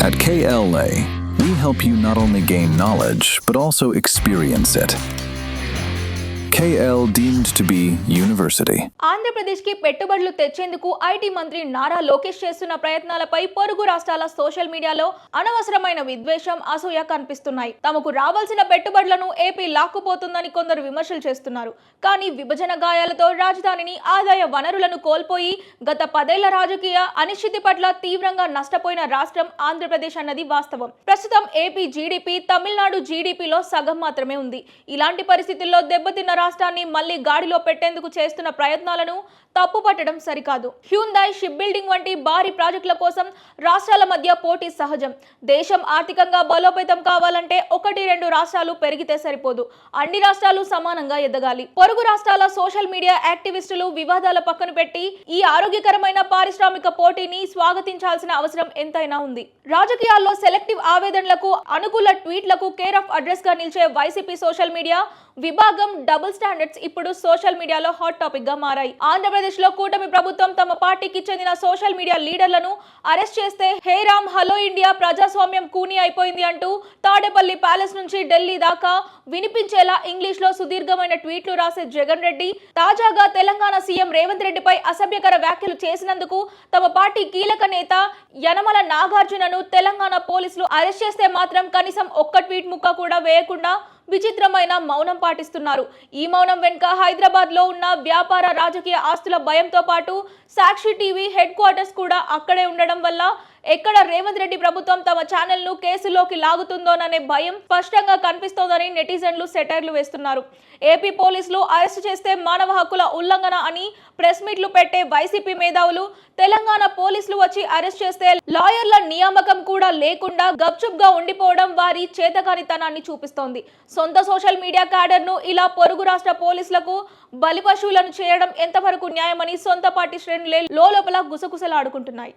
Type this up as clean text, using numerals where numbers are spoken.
At KLA, we help you not only gain knowledge, but also experience it. KL deemed to be university. Andhra Pradesh కి పెట్టుబడులు తెచ్చేందుకు IT మంత్రి నారా లోకేష్ చేస్తున్న ప్రయత్నాలపై పొరుగు రాష్ట్రాల సోషల్ మీడియాలో అనవసరమైన విద్వేషం, అసూయ కనిపిస్తున్నాయి. తమకు రావాల్సిన పెట్టుబడులను ఏపీ లాక్కుపోతుందని కొందరు విమర్శలు చేస్తున్నారు. కానీ విభజన గాయాలతో రాజధానిని, ఆదాయ వనరులను కోల్పోయి గత 10 ఏళ్ల రాజకీయ అనిశ్చితి పట్ల తీవ్రంగా నష్టపోయిన రాష్ట్రం ఆంధ్రప్రదేశ్ అన్నది వాస్తవం. ప్రస్తుతం ఏపీ జీడీపీ తమిళనాడు జీడీపీలో సగం మాత్రమే ఉంది. ఇలాంటి పరిస్థితుల్లో దెబ్బతిన్న రాష్ట్రాన్ని మళ్లీ గాడిలో పెట్టేందుకు చేస్తున్న ప్రయత్నాలను తప్పుపట్టడం సరికాదు. హ్యుందాయ్, షిప్ బిల్డింగ్ వంటి భారీ ప్రాజెక్టుల కోసం రాష్ట్రాల మధ్య పోటీ సహజం. దేశం ఆర్థికంగా బలోపేతం కావాలంటే 1-2 రాష్ట్రాలు పెరిగితే సరిపోదు. అన్ని రాష్ట్రాలు సమానంగా ఎదగాలి. పొరుగు రాష్ట్రాల సోషల్ మీడియా యాక్టివిస్టులు వివాదాల పక్కన పెట్టి ఈ ఆరోగ్యకరమైన పారిశ్రామిక పోటీని స్వాగతించాల్సిన అవసరం ఎంతైనా ఉంది. రాజకీయాల్లో సెలెక్టివ్ ఆవేదనలకు, అనుకూల ట్వీట్లకు కేర్ ఆఫ్ అడ్రస్ గా నిలిచే వైసీపీ సోషల్ మీడియా విభాగం డబుల్ స్టాండర్డ్స్ ఇప్పుడు సోషల్ మీడియాలో హాట్ టాపిక్ గా మారాయి. ఆంధ్రప్రదేశ్ లో కూటమి ప్రభుత్వం తమ పార్టీకి చెందిన సోషల్ మీడియా లీడర్లను అరెస్ట్ చేస్తే హే రామ్, హలో ఇండియా, ప్రజాస్వామ్యం కూని అయిపోయింది అంటూ తాడేపల్లి ప్యాలెస్ నుంచి ఢిల్లీ దాకా వినిపించేలా ఇంగ్లీష్ లో సుదీర్ఘమైన ట్వీట్లు రాసే జగన్ రెడ్డి తాజాగా తెలంగాణ సీఎం రేవంత్ రెడ్డిపై అసభ్యకర వ్యాఖ్యలు చేసినందుకు తమ పార్టీ కీలక నేత యనమల నాగార్జునను తెలంగాణ పోలీసులు అరెస్ట్ చేస్తే మాత్రం కనీసం ఒక్క ట్వీట్ ముక్క కూడా వేయకుండా విచిత్రమైన మౌనం పాటిస్తున్నారు. ఈ మౌనం వెనుక హైదరాబాద్ లో ఉన్న వ్యాపార, రాజకీయ ఆస్తుల భయంతో పాటు సాక్షి టీవీ హెడ్ క్వార్టర్స్ కూడా అక్కడే ఉండడం వల్ల ఎక్కడ రేవంత్ రెడ్డి ప్రభుత్వం తమ ఛానల్ ను కేసులోకి లాగుతుందోననే భయం స్పష్టంగా కనిపిస్తోందని నెటిజన్లు సెటైర్లు వేస్తున్నారు. ఏపీ పోలీసులు అరెస్ట్ చేస్తే మానవ హక్కుల ఉల్లంఘన అని ప్రెస్ మీట్లు పెట్టే వైసీపీ మేధావులు తెలంగాణ పోలీసులు వచ్చి అరెస్ట్ చేస్తే లాయర్ల నియామకం కూడా లేకుండా గప్చుప్ గా ఉండిపోవడం వారి చేతకానితనాన్ని చూపిస్తోంది. సొంత సోషల్ మీడియా క్యాడర్ ను ఇలా పొరుగు రాష్ట్ర పోలీసులకు బలిపశువులను చేయడం ఎంతవరకు న్యాయమని సొంత పార్టీ శ్రేణులే లోపల గుసగుసలాడుకుంటున్నాయి.